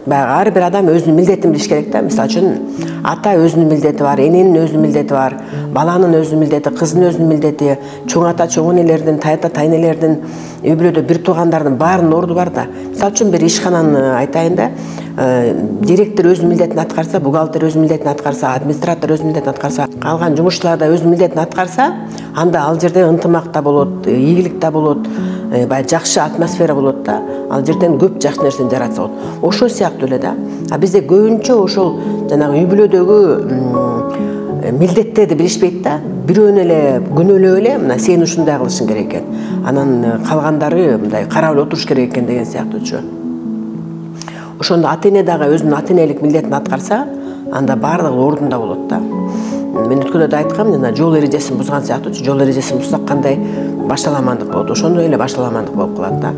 баягы ар бир адам өзүнүн милдетин билиш керек да. Мисалы үчүн ата өзүнүн милдети бар, эненин өзүнүн милдети бар, баланын өзүнүн милдети, кыздын өзүнүн милдети, чоң ата, чоң энелердин, тайата, тайнелердин, үй бүлөдө бир туугандардын баарынын орду бар да. Мисалы үчүн бир ишкананы айтайын да. Директор өзүнүн милдетин аткарса, бухгалтер өзүнүн милдетин аткарса, администратор өзүнүн милдетин аткарса, калган жумушчулар да өзүнүн милдетин аткарса, анда ал жерде ынтымак да болот, ийгилик да болот, баягы жакшы атмосфера болот да. Ал жерден көп жакшы нерсени жаратса болот. Ошол сыяктуу эле да. А бизде көбүнчө ошол жанагы үй бүлөдөгү милдеттерди билишпейт да. Бирөөнү эле күнөөлөп эле, мына сен ушундай кылышың керек экен. Анан калгандары мындай карап эле отуруш керек экен деген сыяктуучу. Ошондо ата-эне дагы өзүнүн ата-энелик милдетин аткарса, анда баардыгы ордунда болот да. Мен өткөндө да айткам, жана жол эрежесин бузган сыяктуучу, жол эрежесин бузсак кандай башаламандык болот, ошондой эле башаламандык болуп калат да.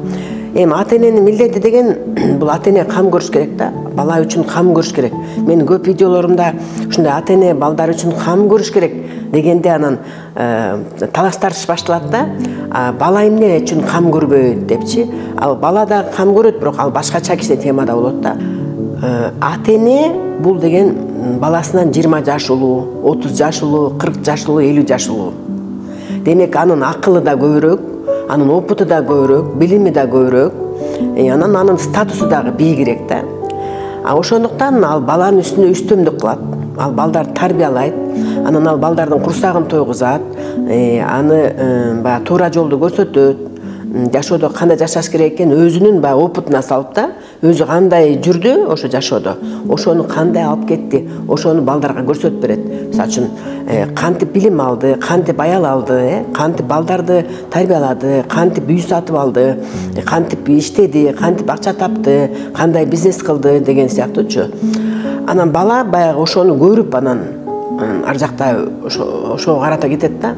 Эми ата-эненин милдети деген бул ата-эне кам көрүш керек да, бала үчүн кам көрүш керек. Мен көп видеолорумда ушундай ата-эне балдар үчүн кам көрүш керек дегенде анан талаш тартыш башталат да. Бала эмне үчүн кам көрбөйт депчи. Ал бала да кам көрөт, бирок ал башкача кичине темада болот да. Ата-эне бул деген баласынан 20 жаш улуу, 30 жаш улуу, 40 жаш улуу, 50 жаш улуу. Демек анын акылы да көбүрөөк, анын опыту да көбүрөөк, билими да көбүрөөк, анан анын статусу дагы бийигирээк да. Ошондуктан ал баланын үстүнө үстөмдүк кылат, ал балдарды тарбиялайт, анан ал балдардын курсагын тойгузат, аны баягы туура жолду көрсөтөт, жашоодо кандай жашаш керек экен өзүнүн баягы опытуна салып да, өзү кандай жүрдү ошо жашоодо, ошону кандай алып кетти, ошону балдарга көрсөтүп берет. Мисалы үчүн кантип билим алды, кантип аял алды, кантип балдарды тарбиялады, кантип үй сатып алды, кантип иштеди, кантип акча тапты, кандай бизнес кылды деген сыяктуучу. Анан бала баягы ошону көрүп, анан ар жакта ошого карата кетет да.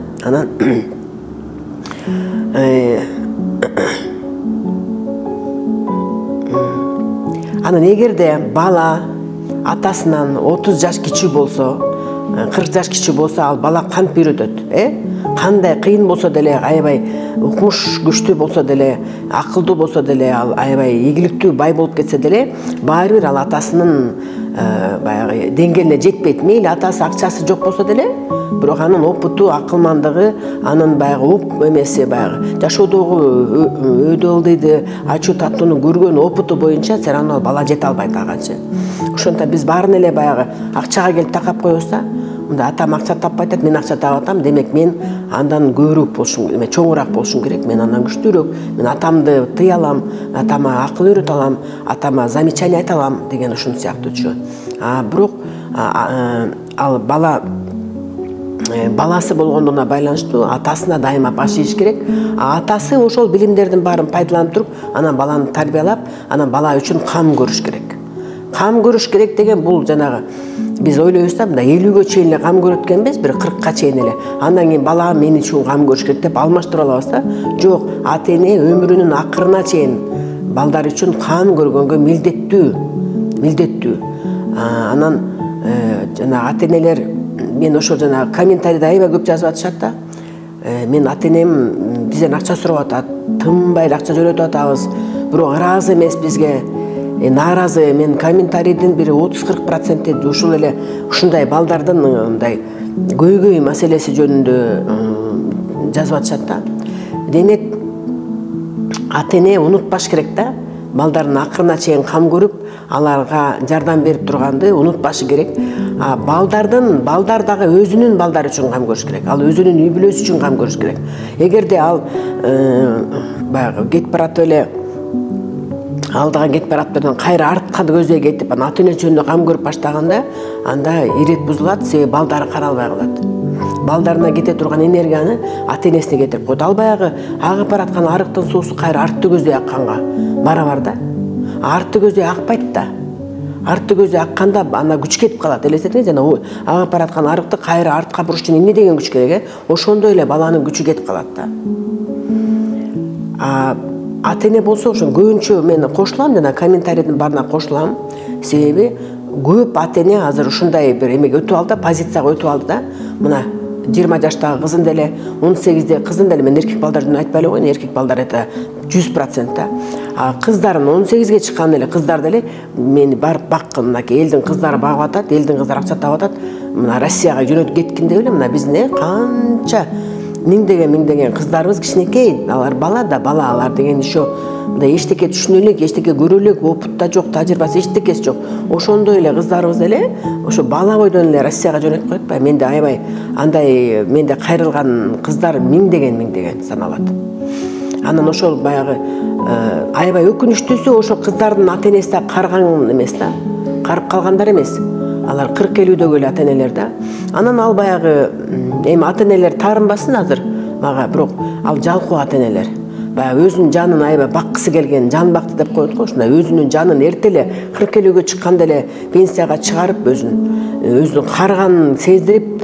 Анан эгерде бала атасынан 30 жаш кичүү болсо, 40 жаш кичүү болсо, ал бала кантип үйрөтөт, кандай кыйын болсо деле, аябай укмуш күчтүү болсо деле, акылдуу болсо деле, ал аябай ийгиликтүү бай болуп кетсе деле, баары бир ал атасынын баягы деңгээлине жетпейт. Мейли атасы акчасы жок болсо деле, бирок анын опыту, акылмандыгы, анын баягы эмеси, баягы жашоодогу өйдө ылдыйды, ачуу таттууну көргөн опыту боюнча все равно бала жете албайт агачы. Ошондуктан биз баарын эле баягы акчага келип такап коебуз да. Мында атам акча таппай атат, мен акча таап атам, демек мен андан көбүрөөк болушум, чоңураак болушум керек, мен андан күчтүүрөөк, мен атамды тыя алам, атама акыл үйрөтө алам, атама замечание айта алам деген ушун сыяктуучу. Бирок ал бала баласы болгондугуна байланыштуу атасына дайыма баш ийиш керек. Атасы ошол билимдердин баарын пайдаланып туруп, анан баланы тарбиялап, анан бала үчүн кам көрүш керек. Кам көрүш керек деген бул жанагы биз ойлойбуз да, мында 50-гө чейин эле кам көрөт экенбиз, бир 40-ка чейин эле. Андан кийин бала мен үчүн кам көрүш керек деп алмаштыра алабыз да. Жок, ата-эне өмүрүнүн акырына чейин балдар үчүн кам көргөнгө милдеттүү. Анан жана ата-энелер, мен ошо жана комментарийде аябай көп жазып атышат да. Мен ата-энем бизден акча сурап атат, тынбай акча жөнөтүп атабыз, бирок ыраазы эмес бизге. Нааразы. Мен комментарийдин бир 30-40% ушул эле ушундай балдардын мындай көйгөй маселеси жөнүндө жазып атышат да. Демек ата-эне унутпаш керек да. Балдардын акырына чейин кам көрүп, аларга жардам берип турганды унутпашы керек. Балдар дагы өзүнүн балдары үчүн кам көрүш керек. Ал өзүнүн үй бүлөсү үчүн кам көрүш керек. Эгерде ал баягы кетип баратып эле алдыга кетип баратып, кайра артка көздөй кетип, ата-эне жөнүндө кам көрүп баштаганда, анда ирет бузулат, себеби балдары каралбай калат. Балдарына кете турган энергияны ата-энесине кетирип коет. Ал баягы агып бараткан арыктын суусу кайра артты көздөй акканга барабар да. Артты көздөй акпайт да. Артты көздөй акканда анда күч кетип калат. Элестетиңиз, жана агып бараткан арыкты кайра артка буруш үчүн эмне деген күч керек, ошондой эле баланын күчү кетип калат да. Ата-эне болсо ошо көбүнчө мен кошулам, жана комментарийдин баарына кошулам. Себеби көп ата-эне азыр ушундай бир эмеге өтүп алды, позицияга өтүп алды да. Мына 20 жаштагы кызын деле, 18-де кызын деле, мен эркек балдар жөнүндө айтпай эле коеюн, эркек балдар это 100% да. кыздарын 18ге чыккан эле кыздар деле мени барып баккын, мынакей элдин кыздары багып атат, элдин кыздары акча таап атат, мына Россияга жөнөтүп кеткин деп эле мына биздин канча миңдеген кыздарыбыз кичинекей, алар бала да бала, алар деген еще мындай эчтеке түшүнө элек, эчтеке көрө элек, опыт да жок, тажрыйбасы эчтекеси жок. Ошондой эле кыздарыбыз деле ошо бала бойдон эле Россияга жөнөтүп коет атпайбы. Менде аябай андай менде кайрылган кыздар миңдеген саналат. Анан ошол баягы аябай өкүнүчтүүсү ошо кыздардын ата энеси да карган эмес да, карып калгандар эмес. Алар 40-50-дөгү эле ата энелер да. Анан ал баягы эми ата энелер таарынбасын азыр мага, бирок ал жалкоо ата энелер. Баягы өзүнүн жанын аябай баккысы келген, жан бакты деп коет го, ушундай өзүнүн жанын эрте эле 40-50-гө чыкканда эле пенсияга чыгарып, өзүнүн карыганын сездирип,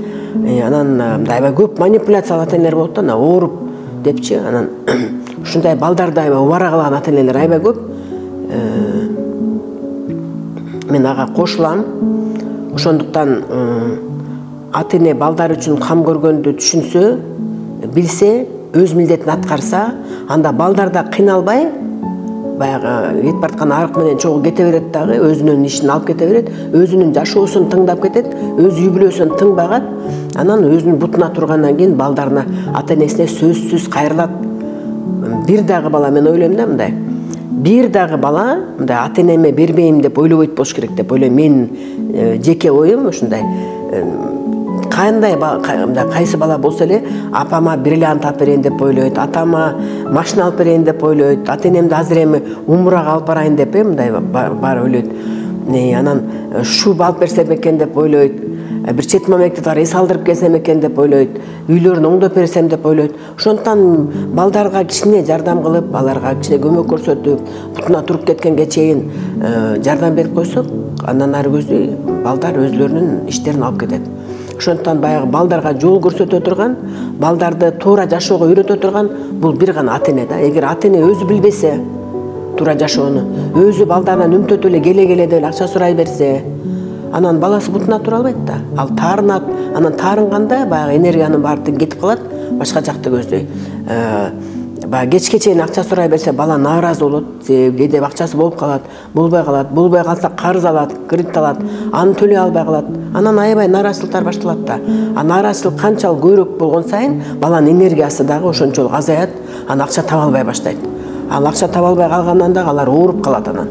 анан мындай аябай көп манипуляциялуу ата энелер болот да, ана ооруп депчи, анан ушундай балдарды аябай убара кылган ата энелер аябай көп. Мен ага кошулам. Ошондуктан ата эне балдар үчүн кам көргөндү түшүнсө, билсе, өз милдетин аткарса, анда балдар да кыйналбай, баягы кетип бараткан арык менен чогуу кете берет дагы, өзүнүн ишин алып кете берет, өзүнүн жашоосун тыңдап кетет, өз үй бүлөсүн тыңбагат, анан өзүнүн бутуна тургандан кийин балдарына, ата энесине сөзсүз кайрылат. Бир дагы бала, мен ойлойм да мындай, бир дагы бала мындай ата энеме бербейм деп ойлобойт болуш керек деп ойлойм. Менин жеке оюм ушундай. Кайсы бала болсо эле апама бриллиант алып берейин деп ойлойт, атама машина алып берейин деп ойлойт, ата энемди азыр эми умрага алып барайын деп мындай бар ойлойт. Анан шуба алып берсем экен деп ойлойт, бир чет мамлекетке эс алдырып келсем экен деп ойлойт, үйлөрүн оңдоп берсем деп ойлойт. Ошондуктан балдарга кичине жардам кылып, аларга кичине көмөк көрсөтүп, бутуна туруп кеткенге чейин жардам берип койсок, андан ары көздөй балдар өзлөрүнүн иштерин алып кетет. Ошондуктан баягы балдарга жол көрсөтө турган, балдарды туура жашоого үйрөтө турган бул бир гана ата эне да. Эгер ата эне өзү билбесе туура жашоону, өзү балдарынан үмүттөтүп эле келе деп акча сурай берсе, анан баласы бутуна тура албайт да. Ал таарынат, анан таарынганда баягы энергиянын баары кетип калат, башка жакты көздөй. Баягы кечке чейин акча сурай берсе, бала нааразы болот, кээде акчасы болуп калат, болбой калса карыз алат, кредит алат, аны төлөй албай калат. Анан аябай нааразычылыктар башталат да. Нааразычылык канчалык көбүрөөк болгон сайын баланын энергиясы дагы ошончолук азаят, анан акча таба албай баштайт. Ал акча таба албай калгандан дагы алар ооруп калат анан.